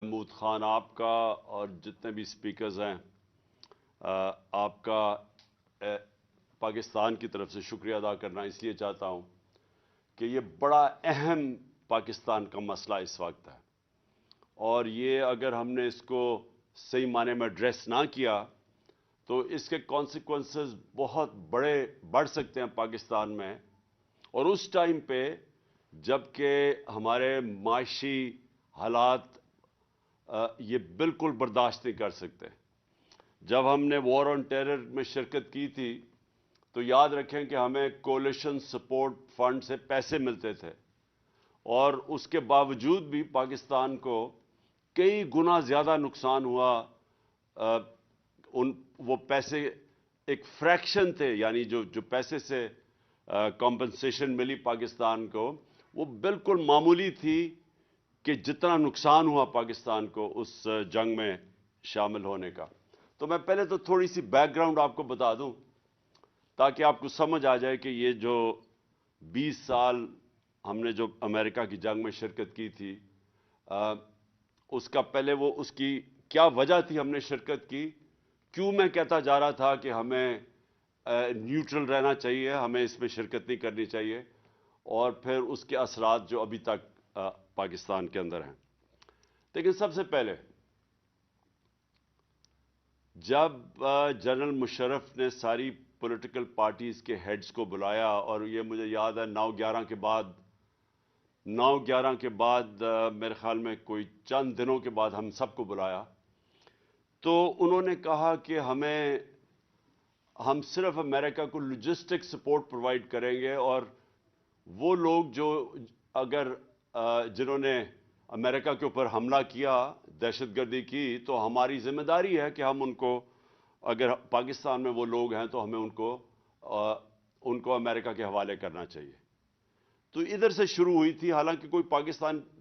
محمود خان آپ کا اور جتنے بھی سپیکرز ہیں آپ کا پاکستان کی طرف سے شکریہ ادا کرنا اس لیے چاہتا ہوں کہ یہ بڑا اہم پاکستان کا مسئلہ اس وقت ہے، اور یہ اگر ہم نے اس کو صحیح معنی میں ایڈریس نہ کیا تو اس کے کانسیکوینسز بہت بڑھ سکتے ہیں پاکستان میں، اور اس ٹائم پہ جب کہ ہمارے معاشی حالات یہ بالکل برداشت نہیں کر سکتے۔ جب ہم نے وار آن ٹیرر میں شرکت کی تھی تو یاد رکھیں کہ ہمیں کولیشن سپورٹ فنڈ سے پیسے ملتے تھے، اور اس کے باوجود بھی پاکستان کو کئی گنا زیادہ نقصان ہوا۔ وہ پیسے ایک فریکشن تھے، یعنی جو پیسے سے کمپنسیشن ملی پاکستان کو وہ بالکل معمولی تھی کہ جتنا نقصان ہوا پاکستان کو اس جنگ میں شامل ہونے کا۔ تو میں پہلے تو تھوڑی سی بیک گراؤنڈ آپ کو بتا دوں تاکہ آپ کو سمجھ آ جائے کہ یہ جو 20 سال ہم نے جو امریکہ کی جنگ میں شرکت کی تھی، اس کا پہلے اس کی کیا وجہ تھی ہم نے شرکت کی، کیوں میں کہتا جا رہا تھا کہ ہمیں نیوٹرل رہنا چاہیے، ہمیں اس میں شرکت نہیں کرنی چاہیے، اور پھر اس کے اثرات جو ابھی تک پاکستان کے اندر ہیں۔ لیکن سب سے پہلے جب جنرل مشرف نے ساری پولیٹیکل پارٹیز کے ہیڈز کو بلایا، اور یہ مجھے یاد ہے 9/11 کے بعد میرے خیال میں کوئی چند دنوں کے بعد ہم سب کو بلایا، تو انہوں نے کہا کہ ہم صرف امریکہ کو لاجسٹک سپورٹ پرووائڈ کریں گے، اور وہ لوگ جنہوں نے امریکہ کے اوپر حملہ کیا، دہشت گردی کی، تو ہماری ذمہ داری ہے کہ ہم ان کو، اگر پاکستان میں وہ لوگ ہیں تو ہمیں ان کو امریکہ کے حوالے کرنا چاہیے۔ تو ادھر سے شروع ہوئی تھی، حالانکہ کوئی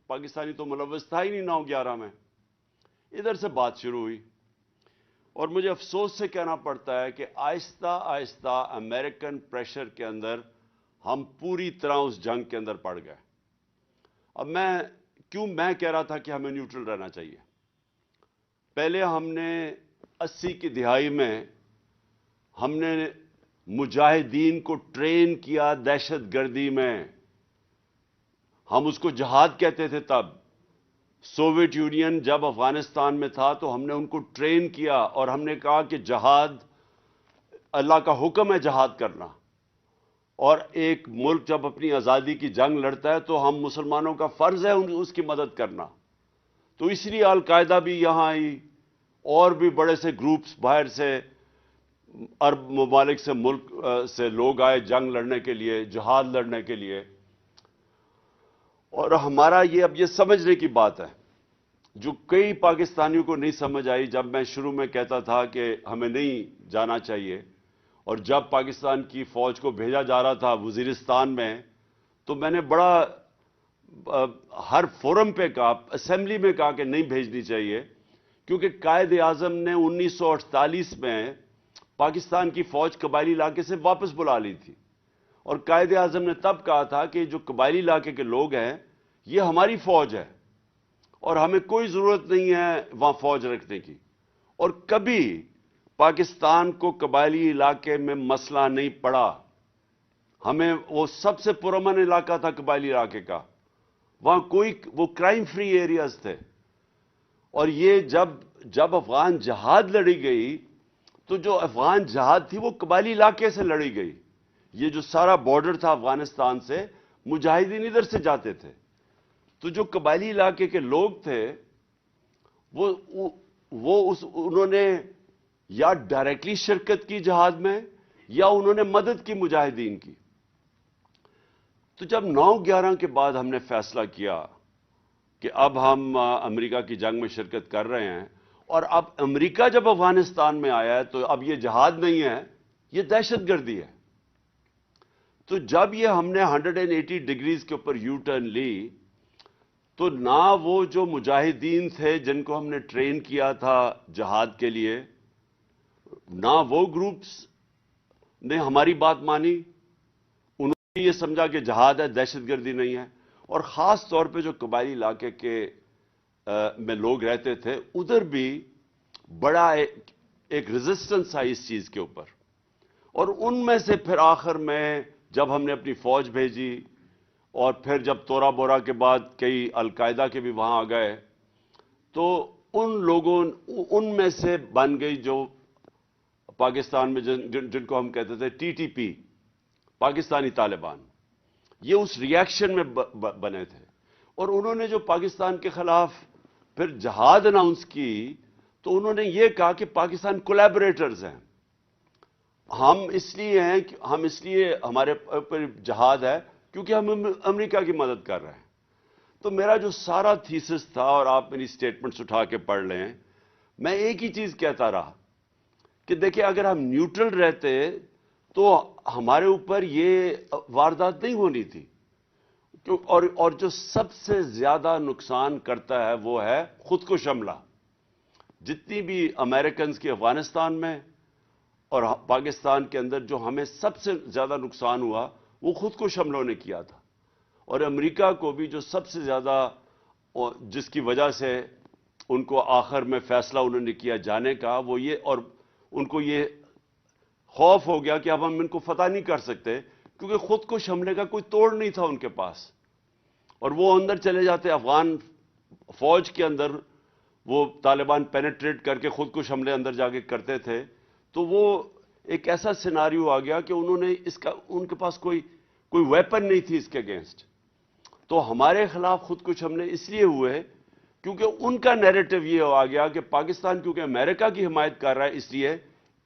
پاکستانی تو ملوث تھا ہی نہیں 9/11 میں، ادھر سے بات شروع ہوئی، اور مجھے افسوس سے کہنا پڑتا ہے کہ آہستہ آہستہ امریکن پریشر کے اندر ہم پوری طرح اس جنگ کے اندر پڑ گئے۔ اب میں کہہ رہا تھا کہ ہمیں نیوٹرل رہنا چاہیے۔ پہلے ہم نے 80 کی دہائی میں ہم نے مجاہدین کو ٹرین کیا دہشت گردی میں، ہم اس کو جہاد کہتے تھے تب۔ سوویت یونین جب افغانستان میں تھا تو ہم نے ان کو ٹرین کیا، اور ہم نے کہا کہ جہاد اللہ کا حکم ہے، جہاد کرنا، اور ایک ملک جب اپنی آزادی کی جنگ لڑتا ہے تو ہم مسلمانوں کا فرض ہے اس کی مدد کرنا۔ تو اس لیے القاعدہ بھی یہاں آئی، اور بھی بڑے سے گروپس باہر سے، عرب ممالک سے، ملک سے لوگ آئے جنگ لڑنے کے لیے، جہاد لڑنے کے لیے۔ اور ہمارا اب یہ سمجھنے کی بات ہے جو کئی پاکستانیوں کو نہیں سمجھ آئی، جب میں شروع میں کہتا تھا کہ ہمیں نہیں جانا چاہیے، اور جب پاکستان کی فوج کو بھیجا جا رہا تھا وزیرستان میں، تو میں نے بڑا ہر فورم پہ کہا، اسمبلی میں کہا کہ نہیں بھیجنی چاہیے، کیونکہ قائد اعظم نے 1948 میں پاکستان کی فوج قبائلی علاقے سے واپس بلا لی تھی، اور قائد اعظم نے تب کہا تھا کہ جو قبائلی علاقے کے لوگ ہیں یہ ہماری فوج ہے، اور ہمیں کوئی ضرورت نہیں ہے وہاں فوج رکھنے کی۔ اور کبھی پاکستان کو قبائلی علاقے میں مسئلہ نہیں پڑا، ہمیں وہ سب سے پرامن علاقہ تھا قبائلی علاقے کا، وہاں وہ کرائم فری ایریاز تھے۔ اور یہ جب افغان جہاد لڑی گئی تو جو افغان جہاد تھی وہ قبائلی علاقے سے لڑی گئی، یہ جو سارا بارڈر تھا افغانستان سے، مجاہدین ادھر سے جاتے تھے، تو جو قبائلی علاقے کے لوگ تھے انہوں نے یا ڈائریکٹلی شرکت کی جہاد میں، یا انہوں نے مدد کی مجاہدین کی۔ تو جب 9/11 کے بعد ہم نے فیصلہ کیا کہ اب ہم امریکہ کی جنگ میں شرکت کر رہے ہیں، اور اب امریکہ جب افغانستان میں آیا ہے تو اب یہ جہاد نہیں ہے، یہ دہشت گردی ہے۔ تو جب یہ ہم نے 180 ڈگریز کے اوپر یو ٹرن لی، تو نہ وہ جو مجاہدین تھے جن کو ہم نے ٹرین کیا تھا جہاد کے لیے، نہ وہ گروپس نے ہماری بات مانی، انہوں نے یہ سمجھا کہ جہاد ہے، دہشت گردی نہیں ہے، اور خاص طور پہ جو قبائلی علاقے کے میں لوگ رہتے تھے ادھر بھی بڑا ایک ریزسٹنس آئی اس چیز کے اوپر. اور ان میں سے پھر آخر میں جب ہم نے اپنی فوج بھیجی اور پھر جب تورا بورا کے بعد کئی القاعدہ کے بھی وہاں آ گئے تو ان لوگوں ان میں سے بن گئی جو پاکستان میں جن کو ہم کہتے تھے T T P Pakistani Taliban. یہ اس ریاکشن میں بنے تھے اور انہوں نے جو پاکستان کے خلاف پھر جہاد اناؤنس کی تو انہوں نے یہ کہا کہ پاکستان کولیبریٹرز ہیں. ہم اس لیے ہمارے پر جہاد ہے کیونکہ ہم امریکہ کی مدد کر رہے ہیں. تو میرا جو سارا تھیسس تھا اور آپ میری سٹیٹمنٹس اٹھا کے پڑھ لیں میں ایک ہی چیز کہتا رہا کہ دیکھیں اگر ہم نیوٹرل رہتے تو ہمارے اوپر یہ واردات نہیں ہونی تھی. اور جو سب سے زیادہ نقصان کرتا ہے وہ ہے خود کش حملہ. جتنی بھی امریکنز کی افغانستان میں اور پاکستان کے اندر جو ہمیں سب سے زیادہ نقصان ہوا وہ خود کش حملوں نے کیا تھا. اور امریکہ کو بھی جو سب سے زیادہ جس کی وجہ سے ان کو آخر میں فیصلہ انہوں نے کیا جانے کا وہ یہ اور ان کو یہ خوف ہو گیا کہ اب ہم ان کو فتح نہیں کر سکتے کیونکہ خود کش حملے کا کوئی توڑ نہیں تھا ان کے پاس. اور وہ اندر چلے جاتے افغان فوج کے اندر وہ طالبان پینیٹریٹ کر کے خود کش حملے اندر جا کے کرتے تھے. تو وہ ایک ایسا سیناریو آ گیا کہ انہوں نے ان کے پاس کوئی ویپن نہیں تھی اس کے اگینسٹ. تو ہمارے خلاف خود کش حملے اس لیے ہوئے کیونکہ ان کا نیریٹو یہ آ گیا کہ پاکستان کیونکہ امریکہ کی حمایت کر رہا ہے اس لیے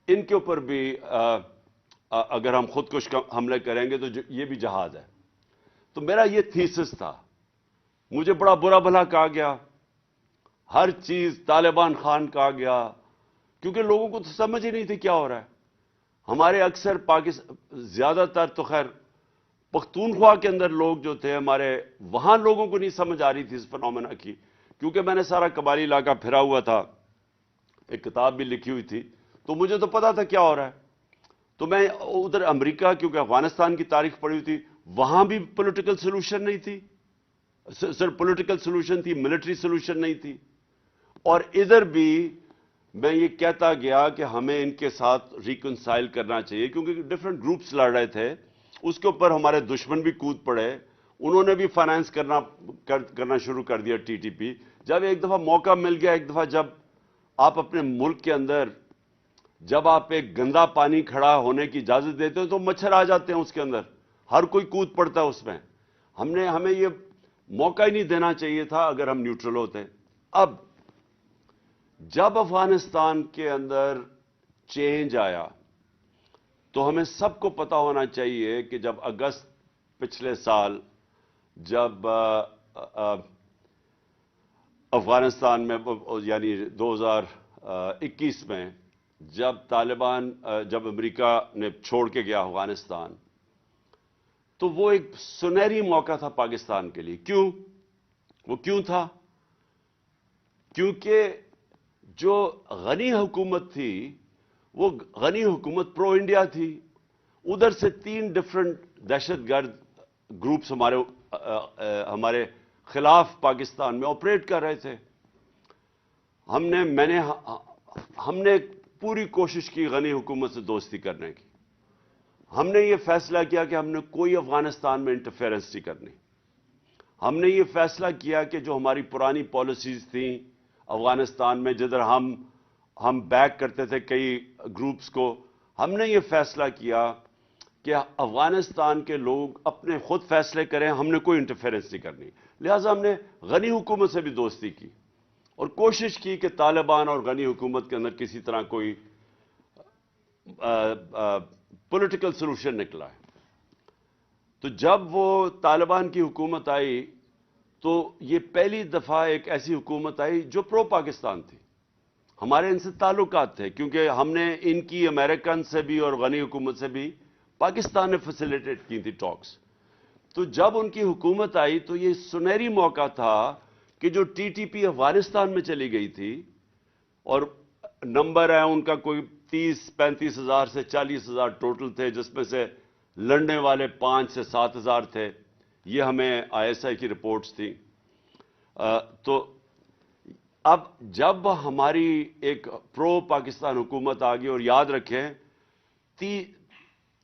ان کے اوپر بھی اگر ہم خود کش حملے کریں گے تو یہ بھی جہاد ہے. تو میرا یہ تھیسس تھا. مجھے بڑا برا بھلا کہا گیا, ہر چیز طالبان خان کہا گیا کیونکہ لوگوں کو تو سمجھ ہی نہیں تھی کیا ہو رہا ہے. ہمارے اکثر زیادہ تر تو خیر پختونخوا کے اندر لوگ جو تھے ہمارے وہاں لوگوں کو نہیں سمجھ آ رہی تھی اس فنومینا کی کیونکہ میں نے سارا قبائلی علاقہ پھرا ہوا تھا, ایک کتاب بھی لکھی ہوئی تھی تو مجھے تو پتا تھا کیا ہو رہا ہے. تو میں ادھر امریکہ کیونکہ افغانستان کی تاریخ پڑھی ہوئی تھی وہاں بھی پولیٹیکل سولوشن نہیں تھی, صرف پولیٹیکل سولوشن تھی ملٹری سولوشن نہیں تھی. اور ادھر بھی میں یہ کہتا گیا کہ ہمیں ان کے ساتھ ریکنسائل کرنا چاہیے کیونکہ ڈفرنٹ گروپس لڑ رہے تھے. اس کے اوپر ہمارے دشمن بھی کود پڑے, انہوں نے بھی فائنانس کرنا شروع کر دیا ٹی ٹی پی. جب ایک دفعہ موقع مل گیا, ایک دفعہ جب آپ اپنے ملک کے اندر جب آپ ایک گندا پانی کھڑا ہونے کی اجازت دیتے ہیں تو مچھر آ جاتے ہیں اس کے اندر, ہر کوئی کود پڑتا ہے اس میں. ہمیں یہ موقع ہی نہیں دینا چاہیے تھا اگر ہم نیوٹرل ہوتے. اب جب افغانستان کے اندر چینج آیا تو ہمیں سب کو پتا ہونا چاہیے کہ جب اگست پچھلے سال جب افغانستان میں یعنی 2021 میں جب طالبان جب امریکہ نے چھوڑ کے گیا افغانستان تو وہ ایک سنہری موقع تھا پاکستان کے لیے. کیوں تھا؟ کیونکہ جو غنی حکومت تھی وہ غنی حکومت پرو انڈیا تھی. ادھر سے 3 ڈفرنٹ دہشت گرد گروپس ہمارے خلاف پاکستان میں آپریٹ کر رہے تھے. ہم نے پوری کوشش کی غنی حکومت سے دوستی کرنے کی. ہم نے یہ فیصلہ کیا کہ ہم نے کوئی افغانستان میں انٹرفیئرنس نہیں کرنی. ہم نے یہ فیصلہ کیا کہ جو ہماری پرانی پالیسیز تھیں افغانستان میں جدھر ہم بیک کرتے تھے کئی گروپس کو, ہم نے یہ فیصلہ کیا کہ افغانستان کے لوگ اپنے خود فیصلے کریں, ہم نے کوئی انٹرفیئرنس نہیں کرنی. لہٰذا ہم نے غنی حکومت سے بھی دوستی کی اور کوشش کی کہ طالبان اور غنی حکومت کے اندر کسی طرح کوئی پولیٹیکل سولوشن نکلا ہے. تو جب وہ طالبان کی حکومت آئی تو یہ پہلی دفعہ ایک ایسی حکومت آئی جو پرو پاکستان تھی. ہمارے ان سے تعلقات تھے کیونکہ ہم نے ان کی امریکن سے بھی اور غنی حکومت سے بھی پاکستان نے فیسیلیٹیٹ کی تھی ٹاکس. تو جب ان کی حکومت آئی تو یہ سنہری موقع تھا کہ جو ٹی ٹی پی افغانستان میں چلی گئی تھی اور نمبر ہے ان کا کوئی 30-35 ہزار سے 40 ہزار ٹوٹل تھے جس میں سے لڑنے والے 5 سے 7 ہزار تھے. یہ ہمیں آئی ایس آئی کی رپورٹس تھیں. تو اب جب ہماری ایک پرو پاکستان حکومت آ گئی، اور یاد رکھیں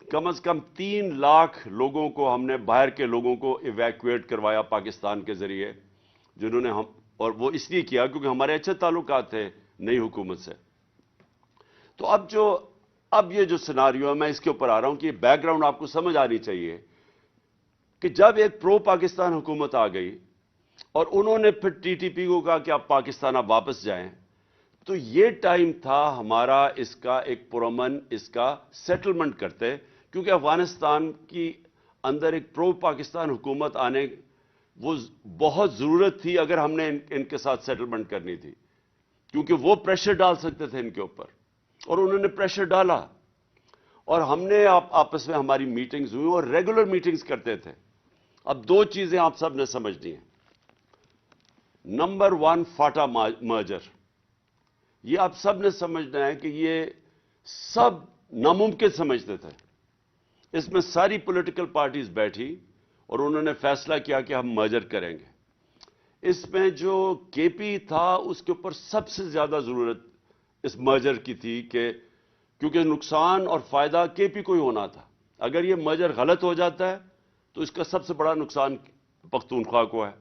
کم از کم 3 لاکھ لوگوں کو ہم نے، باہر کے لوگوں کو ایویکویٹ کروایا پاکستان کے ذریعے، جنہوں نے اور وہ اس لیے کیا کیونکہ ہمارے اچھے تعلقات تھے نئی حکومت سے. تو اب یہ جو سیناریو ہے، میں اس کے اوپر آ رہا ہوں کہ یہ بیک گراؤنڈ آپ کو سمجھ آنی چاہیے کہ جب ایک پرو پاکستان حکومت آ گئی اور انہوں نے پھر ٹی ٹی پی کو کہا کہ آپ پاکستان اب واپس جائیں، تو یہ ٹائم تھا ہمارا اس کا ایک پرامن اس کا سیٹلمنٹ کرتے، کیونکہ افغانستان کی اندر ایک پرو پاکستان حکومت آنے وہ بہت ضرورت تھی اگر ہم نے ان کے ساتھ سیٹلمنٹ کرنی تھی، کیونکہ وہ پریشر ڈال سکتے تھے ان کے اوپر، اور انہوں نے پریشر ڈالا، اور ہم نے آپس میں ہماری میٹنگز ہوئی اور ریگولر میٹنگز کرتے تھے. اب 2 چیزیں آپ سب نے سمجھنی ہیں. Number 1، FATA merger. یہ آپ سب نے سمجھنا ہے کہ یہ سب ناممکن سمجھتے تھے. اس میں ساری پولیٹیکل پارٹیز بیٹھی اور انہوں نے فیصلہ کیا کہ ہم مرجر کریں گے. اس میں جو کے پی تھا اس کے اوپر سب سے زیادہ ضرورت اس مرجر کی تھی، کیونکہ نقصان اور فائدہ کے پی کو ہی ہونا تھا. اگر یہ مرجر غلط ہو جاتا ہے تو اس کا سب سے بڑا نقصان پختونخوا کو ہے،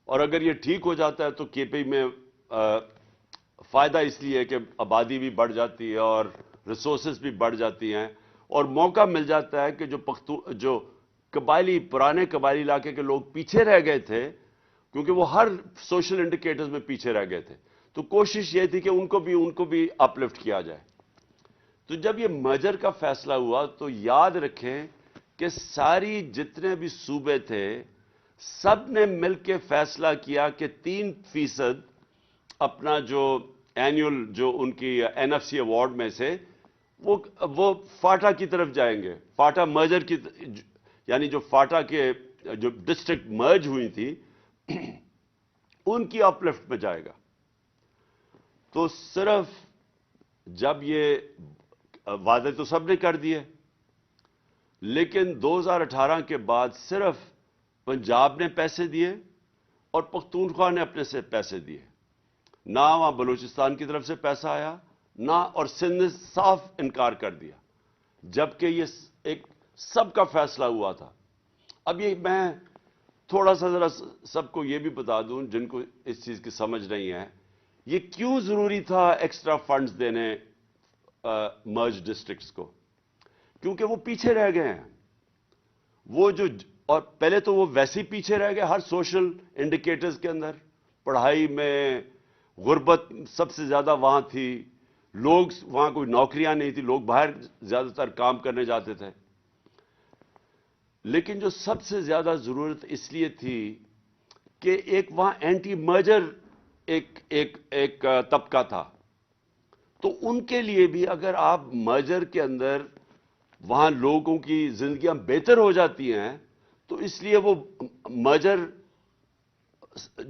اور اگر یہ ٹھیک ہو جاتا ہے تو کے پی میں فائدہ اس لیے ہے کہ آبادی بھی بڑھ جاتی ہے اور ریسورسز بھی بڑھ جاتی ہیں، اور موقع مل جاتا ہے کہ جو پرانے قبائلی علاقے کے لوگ پیچھے رہ گئے تھے، کیونکہ وہ ہر سوشل انڈیکیٹرز میں پیچھے رہ گئے تھے، تو کوشش یہ تھی کہ ان کو بھی اپ لفٹ کیا جائے. تو جب یہ مرجر کا فیصلہ ہوا تو یاد رکھیں کہ ساری جتنے بھی صوبے تھے سب نے مل کے فیصلہ کیا کہ 3% اپنا جو اینیول جو ان کی این ایف سی ایوارڈ میں سے وہ فاٹا کی طرف جائیں گے. فاٹا مرجر کی، یعنی جو فاٹا کے جو ڈسٹرکٹ مرج ہوئی تھی ان کی اپ لفٹ میں جائے گا. تو صرف جب یہ وعدے تو سب نے کر دیے، لیکن 2018 کے بعد صرف پنجاب نے پیسے دیے اور پختونخوا نے اپنے سے پیسے دیے. نہ وہاں بلوچستان کی طرف سے پیسہ آیا، نہ، اور سندھ نے صاف انکار کر دیا، جبکہ یہ ایک سب کا فیصلہ ہوا تھا. اب یہ میں تھوڑا سا ذرا سب کو یہ بھی بتا دوں جن کو اس چیز کی سمجھ نہیں ہے، یہ کیوں ضروری تھا ایکسٹرا فنڈز دینے مرج ڈسٹرکٹس کو؟ کیونکہ وہ پیچھے رہ گئے ہیں. اور پہلے تو وہ ویسے ہی پیچھے رہ گئے ہر سوشل انڈیکیٹرز کے اندر. پڑھائی میں غربت سب سے زیادہ وہاں تھی، لوگ وہاں کوئی نوکریاں نہیں تھی، لوگ باہر زیادہ تر کام کرنے جاتے تھے. لیکن جو سب سے زیادہ ضرورت اس لیے تھی کہ ایک وہاں اینٹی مرجر ایک طبقہ تھا، تو ان کے لیے بھی اگر آپ مرجر کے اندر وہاں لوگوں کی زندگیاں بہتر ہو جاتی ہیں تو اس لیے وہ مرجر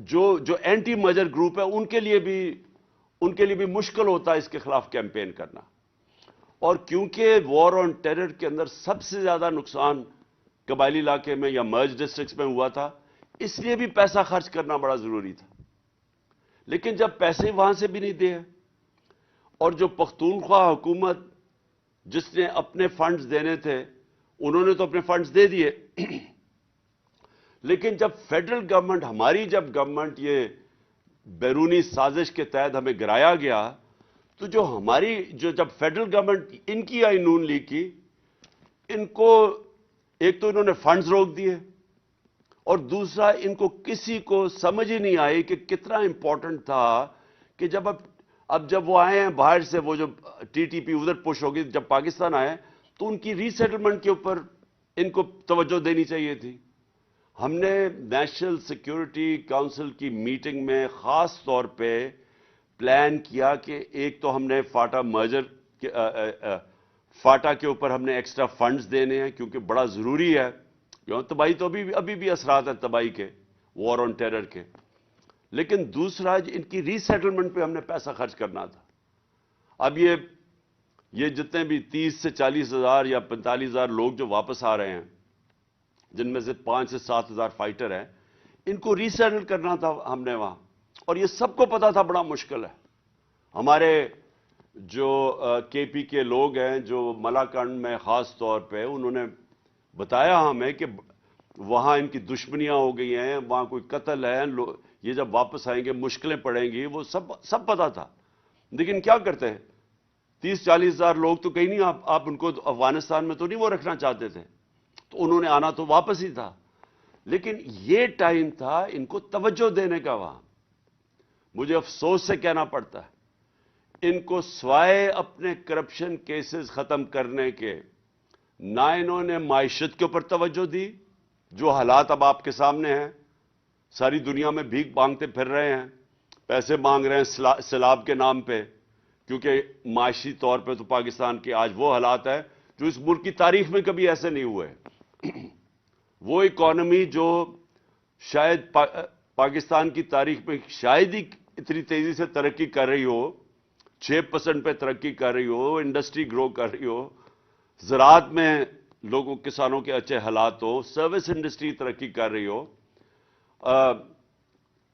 جو اینٹی مرجر گروپ ہے ان کے لیے بھی مشکل ہوتا ہے اس کے خلاف کیمپین کرنا. اور کیونکہ وار آن ٹیرر کے اندر سب سے زیادہ نقصان قبائلی علاقے میں یا مرج ڈسٹرکٹس میں ہوا تھا، اس لیے بھی پیسہ خرچ کرنا بڑا ضروری تھا. لیکن جب پیسے وہاں سے بھی نہیں دے، اور جو پختونخوا حکومت جس نے اپنے فنڈز دینے تھے انہوں نے تو اپنے فنڈز دے دیے، لیکن جب فیڈرل گورنمنٹ، ہماری جب گورنمنٹ یہ بیرونی سازش کے تحت ہمیں گرایا گیا، تو جب فیڈرل گورنمنٹ ان کی آئی نون لیگ کی، ان کو ایک تو انہوں نے فنڈز روک دیے، اور دوسرا ان کو کسی کو سمجھ ہی نہیں آئی کہ کتنا امپورٹنٹ تھا کہ جب وہ آئے ہیں باہر سے، وہ جو ٹی ٹی پی ادھر پش ہوگی، جب پاکستان آئے تو ان کی ری سیٹلمنٹ کے اوپر ان کو توجہ دینی چاہیے تھی. ہم نے نیشنل سیکیورٹی کونسل کی میٹنگ میں خاص طور پہ پلان کیا کہ ایک تو ہم نے فاٹا کے اوپر ہم نے ایکسٹرا فنڈز دینے ہیں کیونکہ بڑا ضروری ہے، تباہی تو ابھی بھی اثرات ہیں تباہی کے، وار آن ٹیرر کے. لیکن دوسرا ان کی ری سیٹلمنٹ پہ ہم نے پیسہ خرچ کرنا تھا. اب یہ جتنے بھی 30 سے 40 ہزار یا 45 ہزار لوگ جو واپس آ رہے ہیں، جن میں سے 5 سے 7 ہزار فائٹر ہیں، ان کو ری سیٹل کرنا تھا ہم نے وہاں. اور یہ سب کو پتا تھا بڑا مشکل ہے. ہمارے جو کے پی کے لوگ ہیں جو ملاکنڈ میں خاص طور پہ انہوں نے بتایا ہمیں کہ وہاں ان کی دشمنیاں ہو گئی ہیں, وہاں کوئی قتل ہے, یہ جب واپس آئیں گے مشکلیں پڑیں گی, وہ سب پتا تھا. لیکن کیا کرتے ہیں, 30-40 ہزار لوگ تو کہیں نہیں, آپ ان کو افغانستان میں تو نہیں وہ رکھنا چاہتے تھے, تو انہوں نے آنا تو واپس ہی تھا. لیکن یہ ٹائم تھا ان کو توجہ دینے کا. وہاں مجھے افسوس سے کہنا پڑتا ہے, ان کو سوائے اپنے کرپشن کیسز ختم کرنے کے نہ انہوں نے معیشت کے اوپر توجہ دی. جو حالات اب آپ کے سامنے ہیں, ساری دنیا میں بھیک مانگتے پھر رہے ہیں, پیسے مانگ رہے ہیں سیلاب کے نام پہ, کیونکہ معاشی طور پہ تو پاکستان کے آج وہ حالات ہیں جو اس ملک کی تاریخ میں کبھی ایسے نہیں ہوئے. وہ اکانومی جو شاید پاکستان کی تاریخ میں شاید ہی اتنی تیزی سے ترقی کر رہی ہو, 6% پہ ترقی کر رہی ہو, انڈسٹری گرو کر رہی ہو, زراعت میں لوگوں کسانوں کے اچھے حالات ہو, سروس انڈسٹری ترقی کر رہی ہو,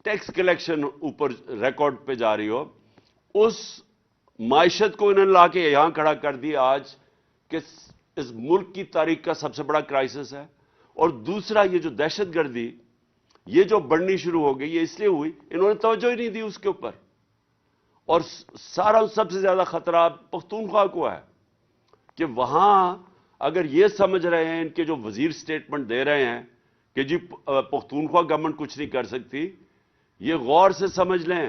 ٹیکس کلیکشن اوپر ریکارڈ پہ جا رہی ہو. اس معیشت کو انہوں نے لا کے یہاں کھڑا کر دیا آج کہ اس ملک کی تاریخ کا سب سے بڑا کرائسس ہے. اور دوسرا یہ جو دہشت گردی یہ جو بڑھنی شروع ہو گئی, یہ اس لیے ہوئی انہوں نے توجہ ہی نہیں دی اس کے اوپر. اور سب سے زیادہ خطرہ پختونخوا کو ہے کہ وہاں اگر یہ سمجھ رہے ہیں, ان کے جو وزیر سٹیٹمنٹ دے رہے ہیں کہ جی پختونخوا گورنمنٹ کچھ نہیں کر سکتی, یہ غور سے سمجھ لیں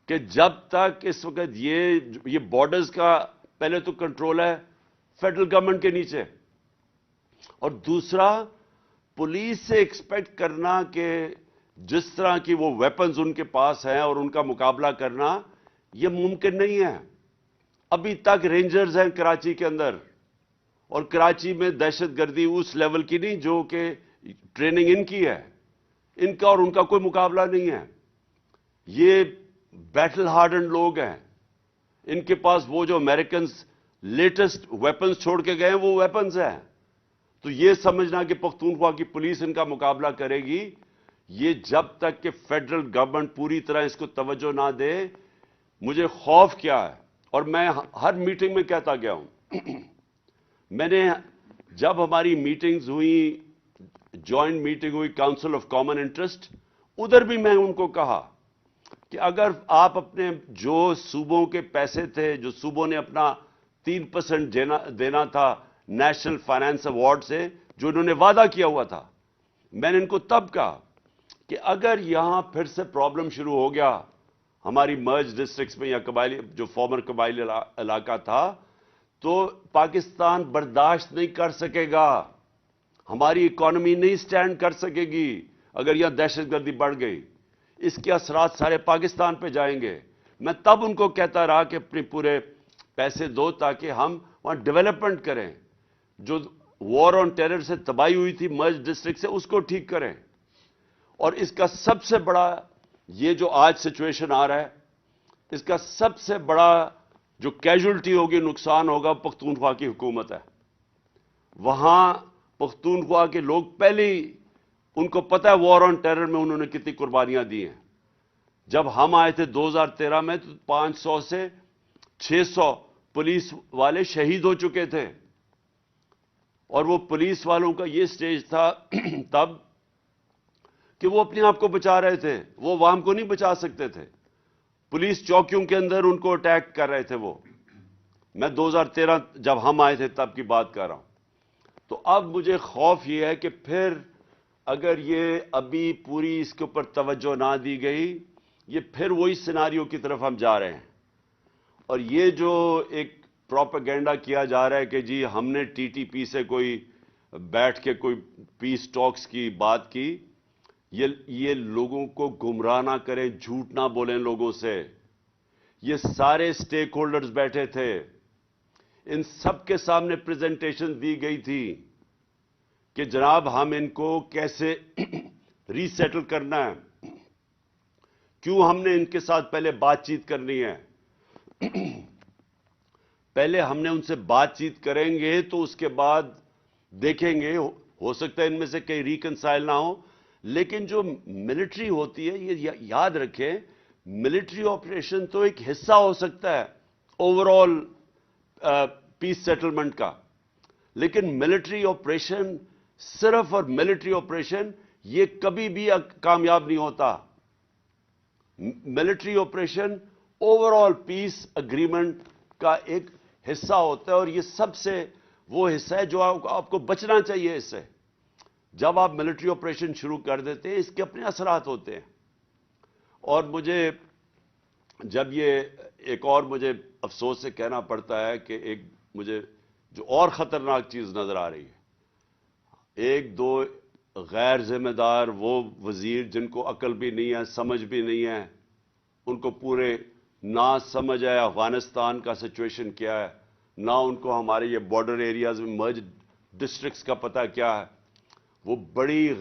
کہ جب تک اس وقت یہ بارڈرز کا پہلے تو کنٹرول ہے فیڈرل گورنمنٹ کے نیچے, اور دوسرا پولیس سے ایکسپیکٹ کرنا کہ جس طرح کی وہ ویپنز ان کے پاس ہیں اور ان کا مقابلہ کرنا یہ ممکن نہیں ہے. ابھی تک رینجرز ہیں کراچی کے اندر, اور کراچی میں دہشت گردی اس لیول کی نہیں جو کہ ٹریننگ ان کی ہے, ان کا اور ان کا کوئی مقابلہ نہیں ہے. یہ بیٹل ہارڈنڈ لوگ ہیں, ان کے پاس وہ جو امریکنز لیٹسٹ ویپنز چھوڑ کے گئے ہیں وہ ویپنز ہیں. تو یہ سمجھنا کہ پختونخوا کی پولیس ان کا مقابلہ کرے گی, یہ جب تک کہ فیڈرل گورنمنٹ پوری طرح اس کو توجہ نہ دے, مجھے خوف کیا ہے. اور میں ہر میٹنگ میں کہتا گیا ہوں, میں نے جب ہماری میٹنگز ہوئی, جوائنٹ میٹنگ ہوئی کاؤنسل آف کامن انٹرسٹ, ادھر بھی میں ان کو کہا کہ اگر آپ اپنے جو صوبوں کے پیسے تھے, جو صوبوں نے اپنا 3% دینا تھا نیشنل فائنانس ایوارڈ سے, جو انہوں نے وعدہ کیا ہوا تھا, میں نے ان کو تب کہا کہ اگر یہاں پھر سے پرابلم شروع ہو گیا ہماری مرج ڈسٹرکٹس میں یا قبائلی جو فارمر قبائلی علاقہ تھا, تو پاکستان برداشت نہیں کر سکے گا, ہماری اکانومی نہیں سٹینڈ کر سکے گی اگر یہاں دہشت گردی بڑھ گئی. اس کے اثرات سارے پاکستان پہ جائیں گے. میں تب ان کو کہتا رہا کہ اپنے پورے پیسے دو تاکہ ہم وہاں ڈیولپمنٹ کریں, جو وار آن ٹیرر سے تباہی ہوئی تھی مرج ڈسٹرکٹ سے اس کو ٹھیک کریں. اور اس کا سب سے بڑا یہ جو آج سچویشن آ رہا ہے, اس کا سب سے بڑا جو کیجولٹی ہوگی, نقصان ہوگا, پختونخوا کی حکومت ہے. وہاں پختونخوا کے لوگ پہلے ہی ان کو پتہ ہے وار آن ٹیرر میں انہوں نے کتنی قربانیاں دی ہیں. جب ہم آئے تھے 2013 میں تو 500 سے 600 پولیس والے شہید ہو چکے تھے, اور وہ پولیس والوں کا یہ سٹیج تھا تب کہ وہ اپنے آپ کو بچا رہے تھے, وہ عوام کو نہیں بچا سکتے تھے. پولیس چوکیوں کے اندر ان کو اٹیک کر رہے تھے. وہ میں 2013 جب ہم آئے تھے تب کی بات کر رہا ہوں. تو اب مجھے خوف یہ ہے کہ پھر اگر یہ ابھی پوری اس کے اوپر توجہ نہ دی گئی, یہ پھر وہی سیناریو کی طرف ہم جا رہے ہیں. اور یہ جو ایک پروپیگنڈا کیا جا رہا ہے کہ جی ہم نے ٹی ٹی پی سے کوئی بیٹھ کے کوئی پیس ٹاکس کی بات کی, یہ لوگوں کو گمراہ نہ کریں, جھوٹ نہ بولیں لوگوں سے. یہ سارے سٹیک ہولڈرز بیٹھے تھے, ان سب کے سامنے پریزنٹیشن دی گئی تھی کہ جناب ہم ان کو کیسے ری سیٹل کرنا ہے, کیوں ہم نے ان کے ساتھ پہلے بات چیت کرنی ہے. پہلے ہم نے ان سے بات چیت کریں گے تو اس کے بعد دیکھیں گے, ہو سکتا ہے ان میں سے کئی ریکنسائل نہ ہو, لیکن جو ملٹری ہوتی ہے, یہ یاد رکھیں, ملٹری آپریشن تو ایک حصہ ہو سکتا ہے اوور آل پیس سیٹلمنٹ کا, لیکن ملٹری آپریشن صرف اور ملٹری آپریشن یہ کبھی بھی کامیاب نہیں ہوتا. ملٹری آپریشن اوور آل پیس اگریمنٹ کا ایک حصہ ہوتا ہے, اور یہ سب سے وہ حصہ ہے جو آپ کو بچنا چاہیے اس سے. جب آپ ملٹری آپریشن شروع کر دیتے ہیں اس کے اپنے اثرات ہوتے ہیں. اور مجھے جب یہ ایک اور مجھے افسوس سے کہنا پڑتا ہے کہ ایک مجھے جو اور خطرناک چیز نظر آ رہی ہے, ایک دو غیر ذمہ دار وہ وزیر جن کو عقل بھی نہیں ہے, سمجھ بھی نہیں ہے, ان کو پورے نہ سمجھ ہے افغانستان کا سچویشن کیا ہے, نہ ان کو ہمارے یہ بارڈر ایریاز میں مرج ڈسٹرکٹس کا پتہ کیا ہے, وہ بڑی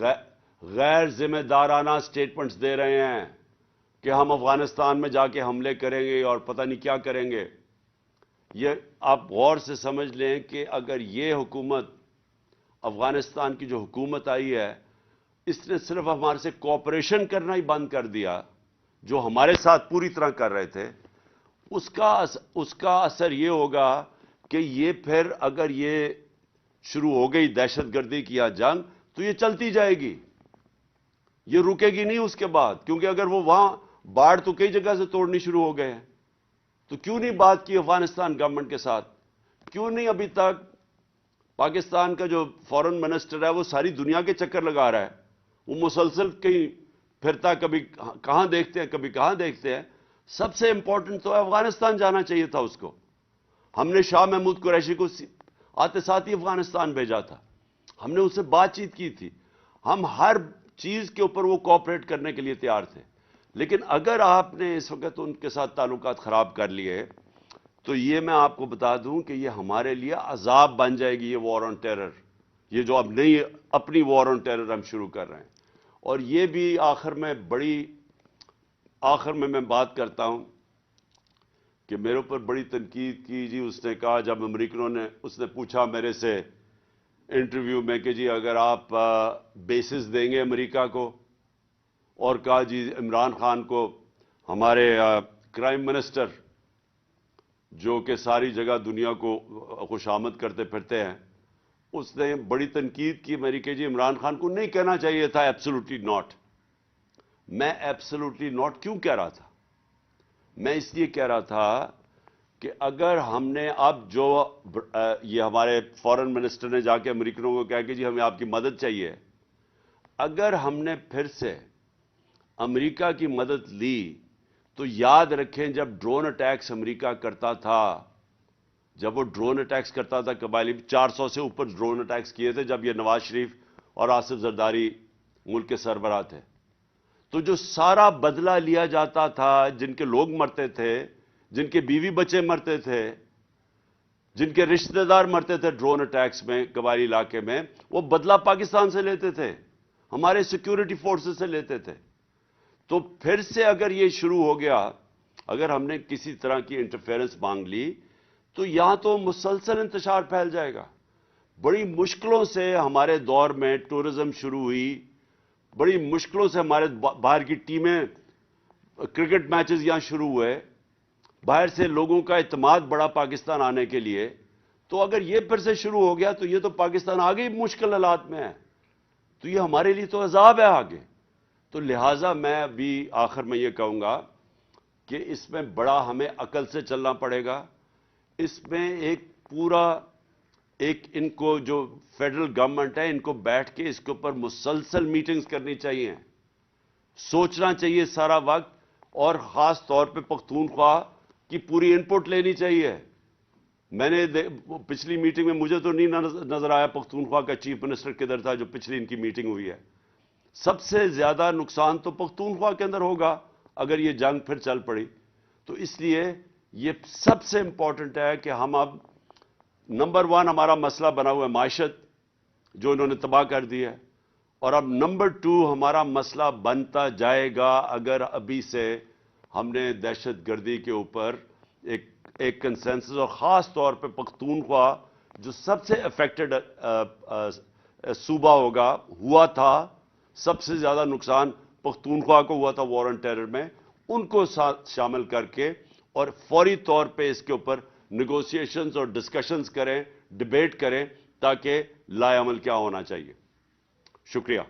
غیر ذمہ دارانہ سٹیٹمنٹس دے رہے ہیں کہ ہم افغانستان میں جا کے حملے کریں گے اور پتہ نہیں کیا کریں گے. یہ آپ غور سے سمجھ لیں کہ اگر یہ حکومت, افغانستان کی جو حکومت آئی ہے, اس نے صرف ہمارے سے کوآپریشن کرنا ہی بند کر دیا جو ہمارے ساتھ پوری طرح کر رہے تھے, اس کا اثر یہ ہوگا کہ یہ پھر اگر یہ شروع ہو گئی دہشت گردی کی یا جنگ, تو یہ چلتی جائے گی, یہ رکے گی نہیں اس کے بعد. کیونکہ اگر وہ وہاں باڑ تو کئی جگہ سے توڑنی شروع ہو گئے ہیں, تو کیوں نہیں بات کی افغانستان گورنمنٹ کے ساتھ؟ کیوں نہیں ابھی تک پاکستان کا جو فارن منسٹر ہے وہ ساری دنیا کے چکر لگا رہا ہے, وہ مسلسل کہیں پھرتا, کبھی کہاں دیکھتے ہیں کبھی کہاں دیکھتے ہیں. سب سے امپورٹنٹ تو افغانستان جانا چاہیے تھا اس کو. ہم نے شاہ محمود قریشی کو آتے ساتھ ہی افغانستان بھیجا تھا, ہم نے اس سے بات چیت کی تھی, ہم ہر چیز کے اوپر وہ کوآپریٹ کرنے کے لیے تیار تھے. لیکن اگر آپ نے اس وقت ان کے ساتھ تعلقات خراب کر لیے, تو یہ میں آپ کو بتا دوں کہ یہ ہمارے لیے عذاب بن جائے گی, یہ وار آن ٹیرر, یہ جو اب نئی اپنی وار آن ٹیرر ہم شروع کر رہے ہیں. اور یہ بھی آخر میں میں بات کرتا ہوں کہ میرے اوپر بڑی تنقید کی جی. اس نے کہا, جب امریکنوں نے, اس نے پوچھا میرے سے انٹرویو میں کہ جی اگر آپ بیسز دیں گے امریکہ کو, اور کہا جی عمران خان کو, ہمارے کرائم منسٹر جو کہ ساری جگہ دنیا کو خوشامد کرتے پھرتے ہیں, اس نے بڑی تنقید کی میری کہ جی عمران خان کو نہیں کہنا چاہیے تھا ایبسولوٹلی ناٹ. میں ایبسولوٹلی ناٹ کیوں کہہ رہا تھا؟ میں اس لیے کہہ رہا تھا کہ اگر ہم نے اب جو یہ ہمارے فارن منسٹر نے جا کے امریکنوں کو کہا کہ جی ہمیں آپ کی مدد چاہیے, اگر ہم نے پھر سے امریکہ کی مدد لی تو یاد رکھیں جب ڈرون اٹیکس امریکہ کرتا تھا, جب وہ ڈرون اٹیکس کرتا تھا, قبائلی 400 سے اوپر ڈرون اٹیکس کیے تھے جب یہ نواز شریف اور آصف زرداری ملک کے سربراہ تھے, تو جو سارا بدلہ لیا جاتا تھا, جن کے لوگ مرتے تھے, جن کے بیوی بچے مرتے تھے, جن کے رشتہ دار مرتے تھے ڈرون اٹیکس میں قبائلی علاقے میں, وہ بدلہ پاکستان سے لیتے تھے, ہمارے سیکیورٹی فورسز سے لیتے تھے. تو پھر سے اگر یہ شروع ہو گیا, اگر ہم نے کسی طرح کی انٹرفیئرنس مانگ لی, تو یہاں تو مسلسل انتشار پھیل جائے گا. بڑی مشکلوں سے ہمارے دور میں ٹورزم شروع ہوئی, بڑی مشکلوں سے ہمارے باہر کی ٹیمیں, کرکٹ میچز یہاں شروع ہوئے, باہر سے لوگوں کا اعتماد بڑا پاکستان آنے کے لیے. تو اگر یہ پھر سے شروع ہو گیا تو یہ تو پاکستان آگے ہی مشکل حالات میں ہے, تو یہ ہمارے لیے تو عذاب ہے آگے. تو لہٰذا میں ابھی آخر میں یہ کہوں گا کہ اس میں بڑا ہمیں عقل سے چلنا پڑے گا. اس میں ایک ان کو جو فیڈرل گورنمنٹ ہے, ان کو بیٹھ کے اس کے اوپر مسلسل میٹنگز کرنی چاہیے, سوچنا چاہیے سارا وقت, اور خاص طور پہ پختونخوا کی پوری ان پٹ لینی چاہیے. میں نے پچھلی میٹنگ میں مجھے تو نہیں نظر آیا پختونخوا کا چیف منسٹر کدھر تھا جو پچھلی ان کی میٹنگ ہوئی ہے. سب سے زیادہ نقصان تو پختونخوا کے اندر ہوگا اگر یہ جنگ پھر چل پڑی. تو اس لیے یہ سب سے امپورٹنٹ ہے کہ ہم اب نمبر 1 ہمارا مسئلہ بنا ہوا ہے معیشت جو انہوں نے تباہ کر دی ہے, اور اب نمبر 2 ہمارا مسئلہ بنتا جائے گا اگر ابھی سے ہم نے دہشت گردی کے اوپر ایک کنسنسس, اور خاص طور پہ پختونخوا جو سب سے افیکٹڈ صوبہ ہوا تھا, سب سے زیادہ نقصان پختونخوا کو ہوا تھا وار آن ٹیرر میں، ان کو ساتھ شامل کر کے اور فوری طور پہ اس کے اوپر نیگوسیشنز اور ڈسکشنز کریں، ڈیبیٹ کریں، تاکہ لائے عمل کیا ہونا چاہیے۔ شکریہ۔